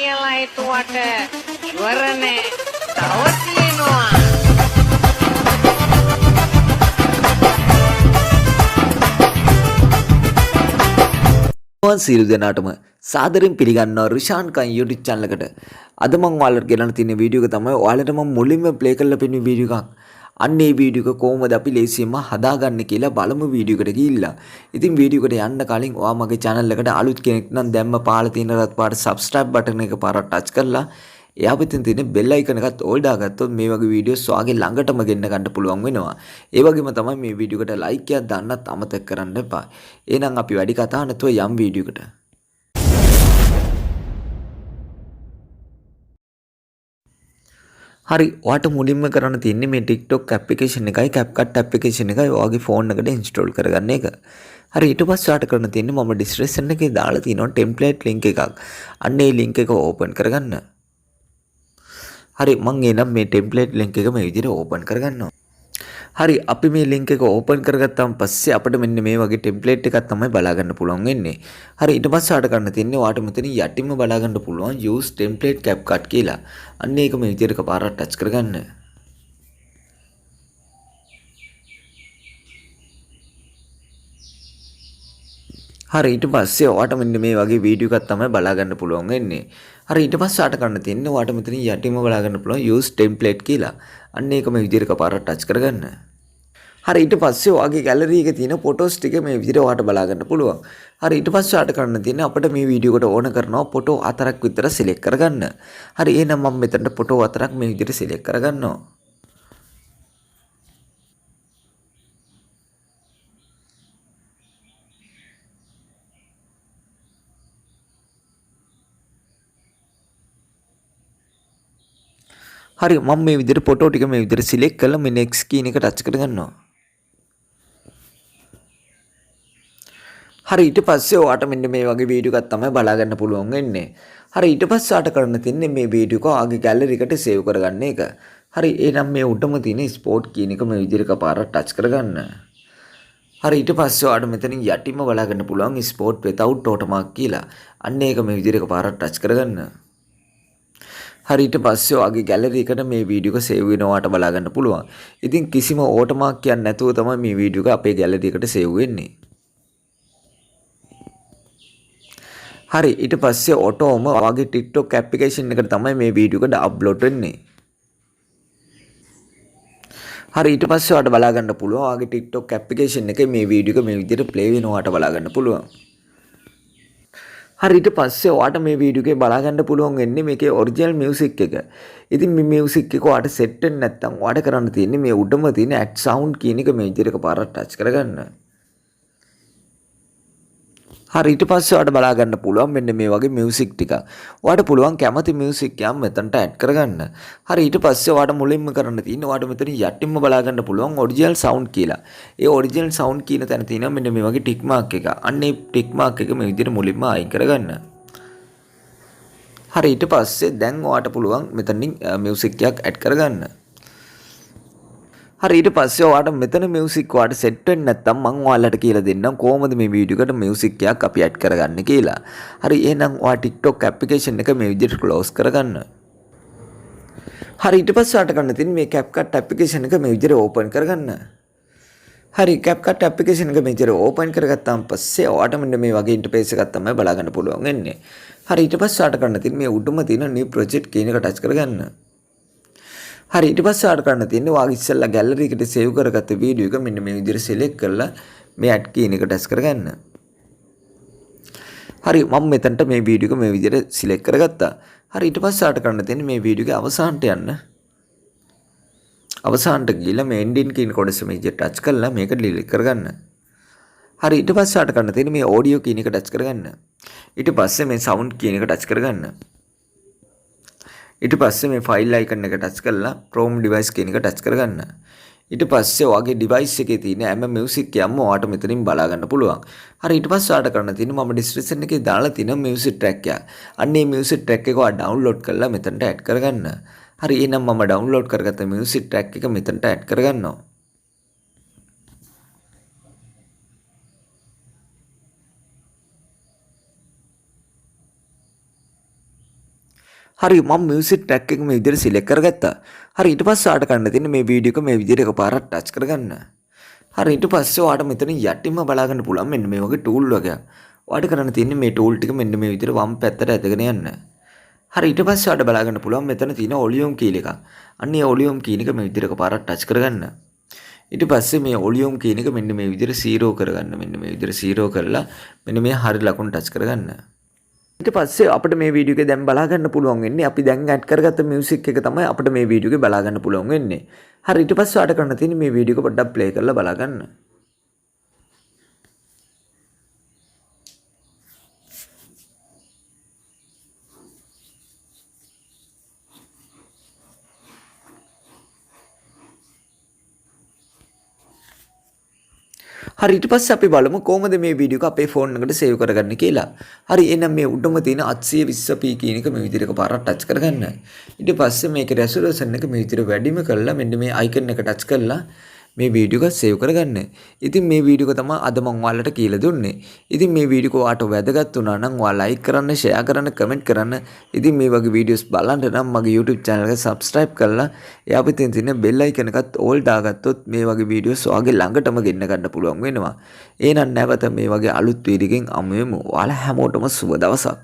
කියලා හිතුවට ඉවරනේ. තව තියෙනවා. සියලු දෙනාටම සාදරයෙන් පිළිගන්නවා රිෂාන් කන් YouTube channel එකට. අද මම ඔයාලට ගෙනල්ලා තියෙන වීඩියෝ එක තමයි ඔයාලට මම මුලින්ම ප්ලේ කරලා පෙන්නන වීඩියෝ එකක්. අන්න ඒ වීඩියෝ එක කොහොමද අපි ලේසියෙන්ම හදාගන්නේ කියලා බලමු වීඩියෝ එකට ගිහිල්ලා. ඉතින් වීඩියෝ එකට යන්න කලින් ඔයා මගේ channel එකට අලුත් කෙනෙක් නම් දැම්ම පාලා තියෙන රත් පාට subscribe button එක පාරක් touch කරලා එයා පිටින් තියෙන bell icon එකත් ඕල් දාගත්තොත් මේ වගේ වීඩියෝස් ඔයාගේ ළඟටම ගෙන්න ගන්න පුළුවන් වෙනවා. ඒ වගේම තමයි මේ වීඩියෝ එකට like එකක් දාන්නත් අමතක කරන්න එපා. එහෙනම් අපි වැඩි කතා නැතුව යම් වීඩියෝ එකට. හරි ඔයාට මුලින්ම කරන්න තියෙන්නේ මේ TikTok application එකයි Capcut application එකයි ඔයාගේ phone එකට install කරගන්න එක. හරි ඊට පස්සේ ඔයාට කරන්න තියෙන්නේ මම description එකේ දාලා තියෙනවා template link එකක්. අන්න ඒ link එක open කරගන්න. හරි මම එනම් මේ template link එක මේ විදිහට open කරගන්නවා. හරි අපි මේ link එක open කරගත්තාම පස්සේ අපිට මෙන්න මේ වගේ template එකක් තමයි බලා ගන්න පුළුවන් වෙන්නේ. හරි ඊට පස්සේ ඔයාලට කරන්න තියෙන්නේ ඔයාලට මෙතන යටින්ම බලා ගන්න පුළුවන් use template CapCut කියලා. අන්න ඒක මේ විදිහට එකපාරට touch කරගන්න. හරි ඊට පස්සේ ඔයාලට මෙන්න මේ වගේ වීඩියෝ එකක් තමයි බලා ගන්න පුළුවන් වෙන්නේ. හරි ඊට පස්සේ ඔයාලට කරන්න තියෙන්නේ ඔයාලට මෙතන යටින්ම බලා ගන්න පුළුවන් use template කියලා. අන්න ඒක මේ විදිහට එකපාරට touch කරගන්න. හරි ඊට පස්සේ ඔයාගේ ගැලරි එකේ තියෙන ෆොටෝස් ටික මේ විදිහට ඔයාලට බලා ගන්න පුළුවන්. හරි ඊට පස්සේ ඔයාලට කරන්න තියෙන්නේ අපිට මේ වීඩියෝ එකට ඕන කරනවා ෆොටෝ 4ක් විතර සිලෙක්ට් කරගන්න. හරි එහෙනම් මම මෙතනට ෆොටෝ 4ක් මේ විදිහට සිලෙක්ට් කරගන්නවා. හරි මම මේ විදිහට ෆොටෝ ටික මේ විදිහට සිලෙක්ට් කරලා මේ next කියන එක ටච් කරගන්නවා. හරි ඊට පස්සේ ඔයාට මෙන්න මේ වගේ වීඩියෝ එකක් තමයි බලා ගන්න පුළුවන් වෙන්නේ. හරි ඊට පස්සේ ඔයාට කරන්න තියෙන්නේ මේ වීඩියෝ එක ඔයාගේ ගැලරි එකට සේව් කරගන්න එක. හරි එහෙනම් මේ උඩම තියෙන ස්පෝට් කියන එක මේ විදිහට එකපාරට ටච් කරගන්න. හරි ඊට පස්සේ ඔයාට මෙතනින් යටින්ම බලා ගන්න පුළුවන් ස්පෝට් without watermark කියලා. අන්න ඒක මේ විදිහට එකපාරට ටච් කරගන්න. හරි ඊට පස්සේ ඔයාගේ ගැලරි එකට මේ වීඩියෝ එක සේව් වෙනවාට බලා ගන්න පුළුවන්. ඉතින් කිසිම watermark කියන්නේ නැතුව තමයි මේ වීඩියෝ එක අපේ ගැලරි එකට සේව් වෙන්නේ. හරි ඊට පස්සේ ඔටෝම ඔයාගේ TikTok application එකට තමයි මේ වීඩියෝ එක අප්ලෝඩ් වෙන්නේ. හරි ඊට පස්සේ ඔයාලට බලා ගන්න පුළුවන් ඔයාගේ TikTok application එකේ මේ වීඩියෝ එක මේ විදිහට play වෙනවාට බලා ගන්න පුළුවන්. හරි ඊට පස්සේ ඔයාලට මේ වීඩියෝ එකේ බලා ගන්න පුළුවන් වෙන්නේ මේකේ original music එක. ඉතින් මේ music එක ඔයාලට set වෙන්නේ නැත්නම් ඔයාලට කරන්න තියෙන්නේ මේ උඩම තියෙන add sound කියන එක මේ විදිහට එකපාරක් touch කරගන්න. හරි ඊට පස්සේ ඔයාලට බලා ගන්න පුළුවන් මෙන්න මේ වගේ මියුසික් ටික. ඔයාලට පුළුවන් කැමති මියුසික් එකක් මෙතනට ඇඩ් කරගන්න. හරි ඊට පස්සේ ඔයාලට මුලින්ම කරන්න තියෙන්නේ ඔයාලට මෙතන යටින්ම බලා ගන්න පුළුවන් ඔරිජිනල් සවුන්ඩ් කියලා. ඒ ඔරිජිනල් සවුන්ඩ් කියන තැන තියෙනවා මෙන්න මේ වගේ ටික් මාක් එක. අන්න ඒ ටික් මාක් එක මේ විදිහට මුලින්ම අයින් කරගන්න. හරි ඊට පස්සේ දැන් ඔයාලට පුළුවන් මෙතනින් මියුසික් එකක් ඇඩ් කරගන්න. හරි ඊට පස්සේ ඔයාලට මෙතන මියුසික් ඔයාලට සෙට් වෙන්නේ නැත්නම් මම ඔයාලට කියලා දෙන්නම් කොහොමද මේ වීඩියෝ එකට මියුසික් එකක් අපි ඇඩ් කරගන්නේ කියලා. හරි එහෙනම් ඔයා TikTok application එක මේ විදිහට close කරගන්න. හරි ඊට පස්සේ ඔයාලට කරන්න තියෙන්නේ මේ Capcut application එක මේ විදිහට open කරගන්න. හරි Capcut application එක මේ විදිහට open කරගත්තාන් පස්සේ ඔයාලට මෙන්න මේ වගේ interface එකක් තමයි බලා ගන්න පුළුවන් වෙන්නේ. හරි ඊට පස්සේ ඔයාලට කරන්න තියෙන්නේ මේ උඩම තියෙන new project කියන එක touch කරගන්න. හරි ඊට පස්සේ ආඩ් කරන්න තියෙන්නේ ඔයාගේ ඉස්සෙල්ලා ගැලරි එකට සේව් කරගත්ත වීඩියෝ එක මෙන්න මේ විදිහට සිලෙක්ට් කරලා මේ ඇඩ් කියන එක ටච් කරගන්න. හරි මම මෙතනට මේ වීඩියෝ එක මේ විදිහට සිලෙක්ට් කරගත්තා. හරි ඊට පස්සේ ආඩ් කරන්න තියෙන්නේ මේ වීඩියෝ එකේ අවසානට යන්න. අවසානට ගිහලා මේ එන්ඩින් කියන කොටස මේ විදිහට ටච් කරලා මේක ඩිලීට් කරගන්න. හරි ඊට පස්සේ ආඩ් කරන්න තියෙන්නේ මේ ඔඩියෝ කියන එක ටච් කරගන්න. ඊට පස්සේ මේ සවුන්ඩ් කියන එක ටච් කරගන්න. ඊට පස්සේ මේ ෆයිල් අයිකන් එක ටච් කරලා Chrome device කියන එක ටච් කරගන්න. ඊට පස්සේ ඔයාගේ device එකේ තියෙන හැම music එකක්ම ඔයාට මෙතනින් බලා ගන්න පුළුවන්. හරි ඊට පස්සේ ඔයාට කරන්න තියෙන්නේ මම description එකේ දාලා තියෙන music track එක. අන්න ඒ music track එක ඔයා download කරලා මෙතනට add කරගන්න. හරි එහෙනම් මම download කරගත්ත music track එක මෙතනට add කරගන්නවා. හරි මම මියුසික් ට්‍රැක් එක මේ විදිහට සිලෙක්ට් කරගත්තා. හරි ඊට පස්සේ ආට කරන්න තියෙන්නේ මේ වීඩියෝ එක මේ විදිහට එකපාරක් ටච් කරගන්න. හරි ඊට පස්සේ ඔයාට මෙතන යටින්ම බලා ගන්න පුළුවන් මෙන්න මේ වගේ ටූල් වගේ. ඔයාට කරන්න තියෙන්නේ මේ ටූල් ටික මෙන්න මේ විදිහට වම් පැත්තට ඇදගෙන යන්න. හරි ඊට පස්සේ ඔයාට බලා ගන්න පුළුවන් මෙතන තියෙන වොලියුම් කීල් එක. අන්න ඒ වොලියුම් කීන එක මේ විදිහට එකපාරක් ටච් කරගන්න. ඊට පස්සේ මේ වොලියුම් කීන එක මෙන්න මේ විදිහට 0 කරගන්න. මෙන්න මේ විදිහට 0 කරලා මෙන්න මේ හරි ලකුණ ටච් කරගන්න. ඊට පස්සේ අපිට මේ වීඩියෝ එකේ දැන් බලා ගන්න පුළුවන් වෙන්නේ අපි දැන් ඇඩ් කරගත්ත මියුසික් එක තමයි අපිට මේ වීඩියෝ එකේ බලා ගන්න පුළුවන් වෙන්නේ. හරි ඊට පස්සේ ඔයාලට කරන්න තියෙන්නේ මේ වීඩියෝ එක පොඩ්ඩක් ප්ලේ කරලා බලා ගන්න. හරි ඊට පස්සේ අපි බලමු කොහොමද මේ වීඩියෝ එක අපේ ෆෝන් එකට සේව් කරගන්නේ කියලා. හරි එහෙනම් මේ උඩම තියෙන 820p කියන එක මේ විදිහට එකපාරක් ටච් කරගන්න. ඊට පස්සේ මේකේ රෙසොලූෂන් එක මේ විදිහට වැඩිම කරලා මෙන්න මේ අයිකන් එක ටච් කරලා මේ වීඩියෝ එක සේව් කරගන්න. ඉතින් මේ වීඩියෝ එක තමයි අද මම ඔයාලට කියලා දුන්නේ. ඉතින් මේ වීඩියෝ එක ඔයාලට වැදගත් වුණා නම් ඔයා ලයික් කරන්න, ෂෙයා කරන්න, කමෙන්ට් කරන්න. ඉතින් මේ වගේ වීඩියෝස් බලන්න නම් මගේ YouTube channel එක subscribe කරලා එයා පිටින් තියෙන bell icon එකත් all දාගත්තොත් මේ වගේ වීඩියෝස් ඔයාගේ ළඟටම ගෙන්න ගන්න පුළුවන් වෙනවා. එහෙනම් නැවත මේ වගේ අලුත් වීඩියෝ එකකින් අමු වෙමු. ඔයාලා හැමෝටම සුබ දවසක්.